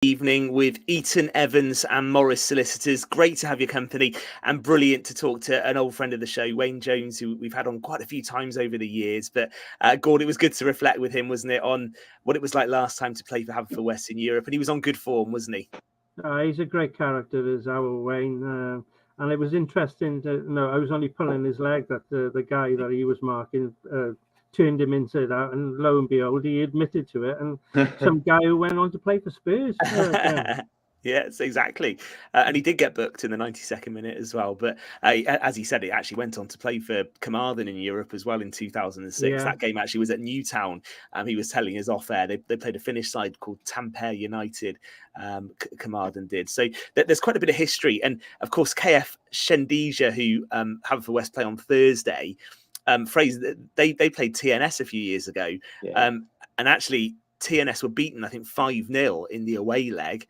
Evening with Eaton-Evans and Morris Solicitors. Great to have your company and brilliant to talk to an old friend of the show, Wayne Jones, who we've had on quite a few times over the years. But Gord, it was good to reflect with him, wasn't it, on what it was like last time to play for Haverfordwest in Europe. And he was on good form, wasn't he? He's a great character, is our Wayne. And it was interesting to know, I was only pulling his leg that the guy that he was marking turned him inside out, and lo and behold, he admitted to it. And some guy who went on to play for Spurs. Yes, exactly. And he did get booked in the 92nd minute as well. But as he said, he actually went on to play for Carmarthen in Europe as well in 2006. Yeah. That game actually was at Newtown. He was telling us off air. They played a Finnish side called Tampere United. Carmarthen did. So there's quite a bit of history. And of course, KF Shendija, who Haverfordwest play on Thursday, Fraser, they played TNS a few years ago. Yeah. And actually, TNS were beaten, I think, 5-0 in the away leg,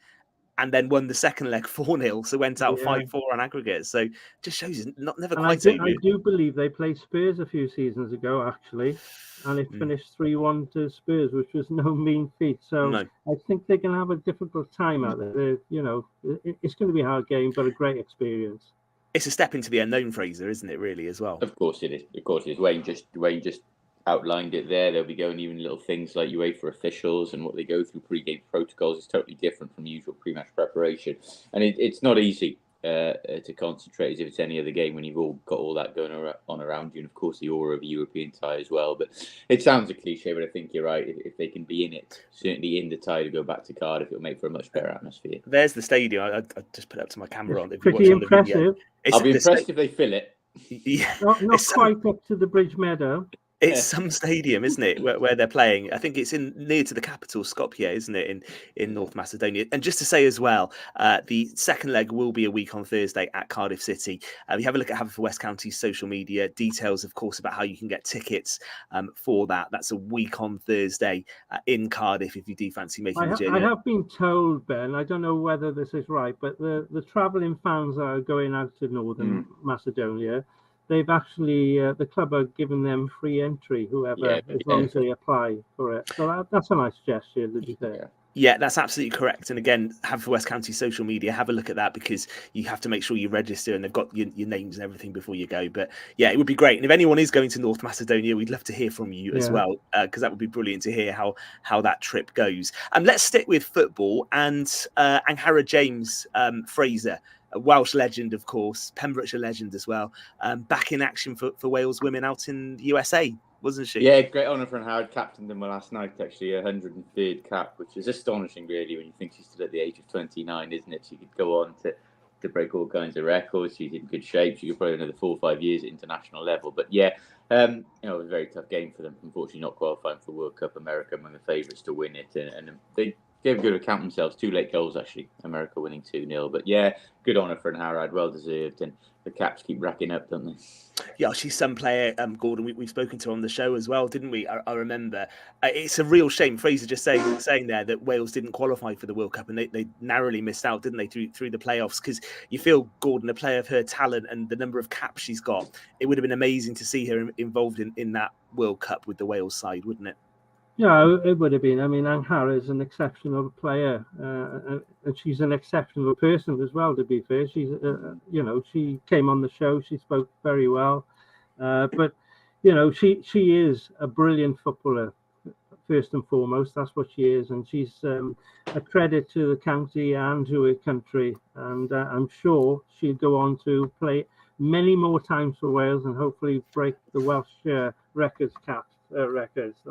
and then won the second leg 4-0, so went out 5-4 on aggregate. So just shows you never quite over. I do believe they played Spurs a few seasons ago, actually, and it finished 3-1 to Spurs, which was no mean feat. So I think they're going to have a difficult time out there. You know, it's going to be a hard game, but a great experience. It's a step into the unknown, Fraser, isn't it? Really, as well. Of course it is. Of course it is. Wayne just outlined it there. They'll be going even little things like UEFA officials and what they go through pre-game protocols is totally different from usual pre-match preparation, and it's not easy to concentrate as if it's any other game when you've all got all that going on around you, and of course the aura of a European tie as well. But it sounds a cliche, but I think you're right. If they can be in it, certainly in the tie to go back to Cardiff, it'll make for a much better atmosphere. There's the stadium. I just put it up to my camera on. Pretty impressive. I'll be impressed if they fill it. Yeah, not quite up to the Bridge Meadow. It's some stadium, isn't it, where they're playing? I think it's near to the capital, Skopje, isn't it, in North Macedonia? And just to say as well, the second leg will be a week on Thursday at Cardiff City. You have a look at Haverfordwest County's social media details, of course, about how you can get tickets for that. That's a week on Thursday in Cardiff if you do fancy making the journey. I have been told, Ben, I don't know whether this is right, but the travelling fans that are going out to Northern Macedonia, they've actually, the club are giving them free entry, whoever, as long as they apply for it. So that's a nice gesture, to be fair. Yeah, that's absolutely correct. And again, Haverfordwest County social media, have a look at that because you have to make sure you register and they've got your names and everything before you go. But yeah, it would be great. And if anyone is going to North Macedonia, we'd love to hear from you as well, because that would be brilliant to hear how that trip goes. And let's stick with football and Angharad James Fraser, a Welsh legend, of course, Pembrokeshire legend as well, back in action for Wales women out in the USA, wasn't she? Yeah, great honour for Angharad. Captained them last night, actually, 103rd cap, which is astonishing, really, when you think she's still at the age of 29, isn't it? She could go on to break all kinds of records. She's in good shape. She could probably another 4 or 5 years at international level. But yeah, it was a very tough game for them. Unfortunately, not qualifying for World Cup. America among the favourites to win it, and they gave a good account themselves. 2 late goals, actually. America winning 2-0. But yeah, good honour for Angharad. Well deserved. And the caps keep racking up, don't they? Yeah, she's some player, Gordon. We've spoken to her on the show as well, didn't we? I remember. It's a real shame. Fraser just saying there that Wales didn't qualify for the World Cup and they narrowly missed out, didn't they, through the playoffs? Because you feel, Gordon, a player of her talent and the number of caps she's got, it would have been amazing to see her involved in that World Cup with the Wales side, wouldn't it? Yeah, it would have been. I mean, Angharad is an exceptional player, and she's an exceptional person as well. To be fair, she's, she came on the show. She spoke very well, but she is a brilliant footballer. First and foremost, that's what she is, and she's a credit to the county and to her country. And I'm sure she'll go on to play many more times for Wales and hopefully break the Welsh records. That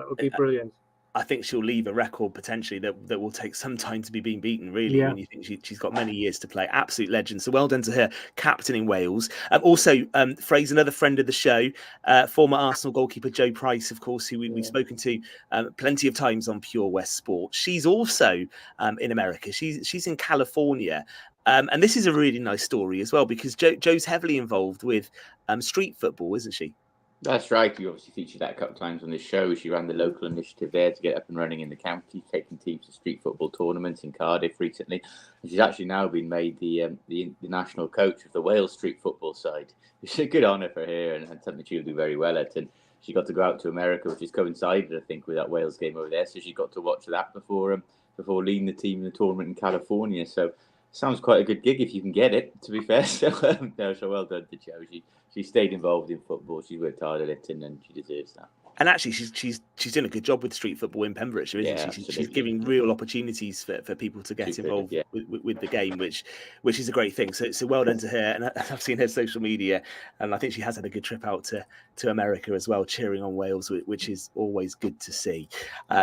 would be brilliant. I think she'll leave a record potentially that will take some time to be being beaten, really, when you think she's got many years to play. Absolute legend. So well done to her, captaining Wales. Also, Fraser, another friend of the show, former Arsenal goalkeeper Joe Price, of course, who we've spoken to plenty of times on Pure West Sport. She's also in America. She's in California. And this is a really nice story as well, because Joe's heavily involved with street football, isn't she? That's right. You obviously featured that a couple of times on this show. She ran the local initiative there to get up and running in the county, taking teams to street football tournaments in Cardiff recently. And she's actually now been made the national coach of the Wales street football side. It's a good honour for her and something she'll do very well at. And she got to go out to America, which has coincided, I think, with that Wales game over there. So she got to watch that before before leading the team in the tournament in California. So sounds quite a good gig if you can get it, to be fair. So, so well done to Jo. She stayed involved in football. She worked hard at it, and she deserves that. And actually, she's doing a good job with street football in Pembrokeshire, isn't she? She's giving real opportunities for people to get involved with the game, which is a great thing. So well done to her. And I've seen her social media, and I think she has had a good trip out to America as well, cheering on Wales, which is always good to see.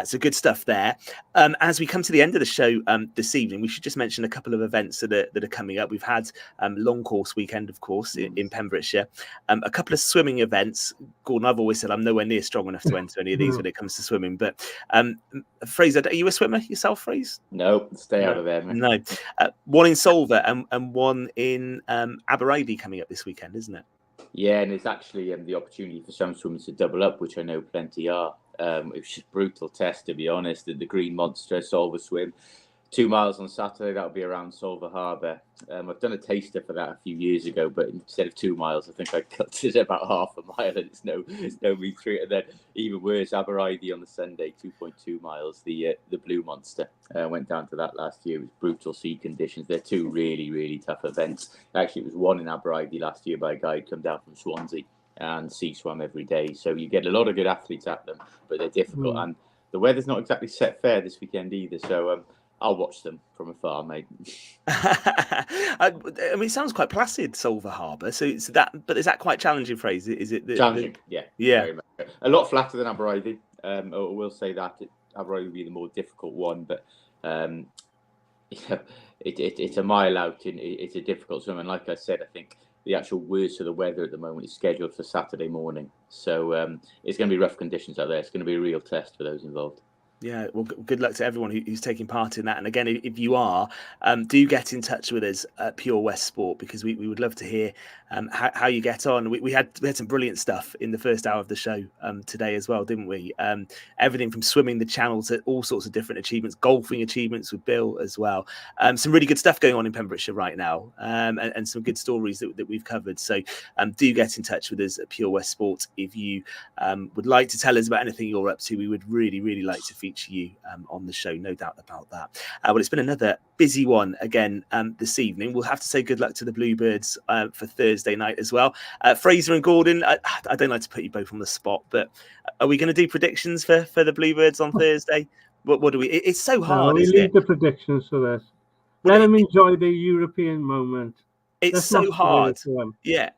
So good stuff there. As we come to the end of the show this evening, we should just mention a couple of events that are coming up. We've had long course weekend, of course, in Pembrokeshire. A couple of swimming events. Gordon, I've always said I'm nowhere near strong enough to enter any of these when it comes to swimming. But Fraser, are you a swimmer yourself, Fraser? No, stay out of there, man. No. One in Solva and one in Abereiddy coming up this weekend, isn't it? Yeah, and it's actually the opportunity for some swimmers to double up, which I know plenty are. It was just a brutal test, to be honest. The Green Monster Solva swim. 2 miles on Saturday, that'll be around Solva Harbour. I've done a taster for that a few years ago, but instead of 2 miles, I think I cut it about half a mile, and it's no mean treat. And then even worse, Abereiddy on the Sunday, 2.2 miles. The Blue Monster went down to that last year. It was brutal sea conditions. They're two really, really tough events. Actually, it was one in Abereiddy last year by a guy who'd come down from Swansea and sea swam every day. So you get a lot of good athletes at them, but they're difficult. And the weather's not exactly set fair this weekend either. So I'll watch them from afar, mate. I mean, it sounds quite placid, Solva Harbour. So but is that quite challenging, Fraser? Is it challenging? Yeah. Very much. A lot flatter than Abereiddy. I will say that Abereiddy will be the more difficult one, but it's a mile out, and it's a difficult swim. And like I said, I think the actual worst of the weather at the moment is scheduled for Saturday morning. So it's going to be rough conditions out there. It's going to be a real test for those involved. Yeah, well, good luck to everyone who's taking part in that. And again, if you are, do get in touch with us at Pure West Sport, because we would love to hear how you get on. We had some brilliant stuff in the first hour of the show today as well, didn't we? Everything from swimming the channel to all sorts of different achievements, golfing achievements with Bill as well. Some really good stuff going on in Pembrokeshire right now, and some good stories that we've covered. So do get in touch with us at Pure West Sport if you would like to tell us about anything you're up to. We would really, really like to feature you on the show, no doubt about that. Well, it's been another busy one again this evening. We'll have to say good luck to the Bluebirds for Thursday night as well. Fraser and Gordon, I don't like to put you both on the spot, but are we going to do predictions for the Bluebirds on Thursday? What do we? It's so hard. We leave the predictions for this. Let them enjoy the European moment. It's so hard. Yeah.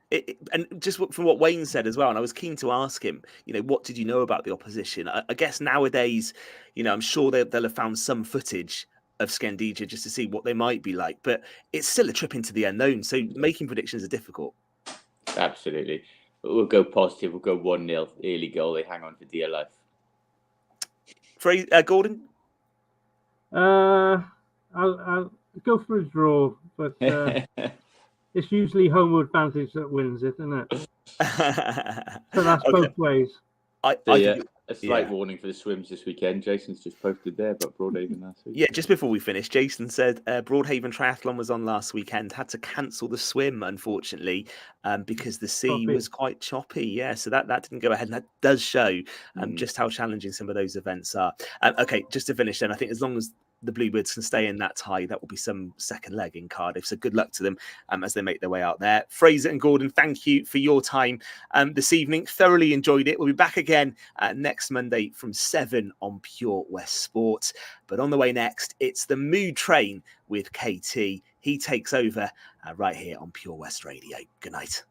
And just from what Wayne said as well, and I was keen to ask him, what did you know about the opposition? I guess nowadays, I'm sure they'll have found some footage of Scandija just to see what they might be like, but it's still a trip into the unknown. So making predictions are difficult. Absolutely. We'll go positive. We'll go 1-0 early goal. They hang on for dear life. Gordon? I'll go for a draw, but it's usually homeward advantage that wins it, isn't it? So that's both ways. A slight warning for the swims this weekend. Jason's just posted there about Broadhaven last week. Yeah, just before we finish, Jason said Broadhaven Triathlon was on last weekend, had to cancel the swim, unfortunately, because the sea was quite choppy. Yeah, so that didn't go ahead. And that does show just how challenging some of those events are. Okay, just to finish then, I think as long as the Bluebirds can stay in that tie, that will be some second leg in Cardiff. So good luck to them as they make their way out there. Fraser and Gordon, thank you for your time this evening. Thoroughly enjoyed it. We'll be back again next Monday from 7 on Pure West Sport. But on the way next, it's the Mood Train with KT. He takes over right here on Pure West Radio. Good night.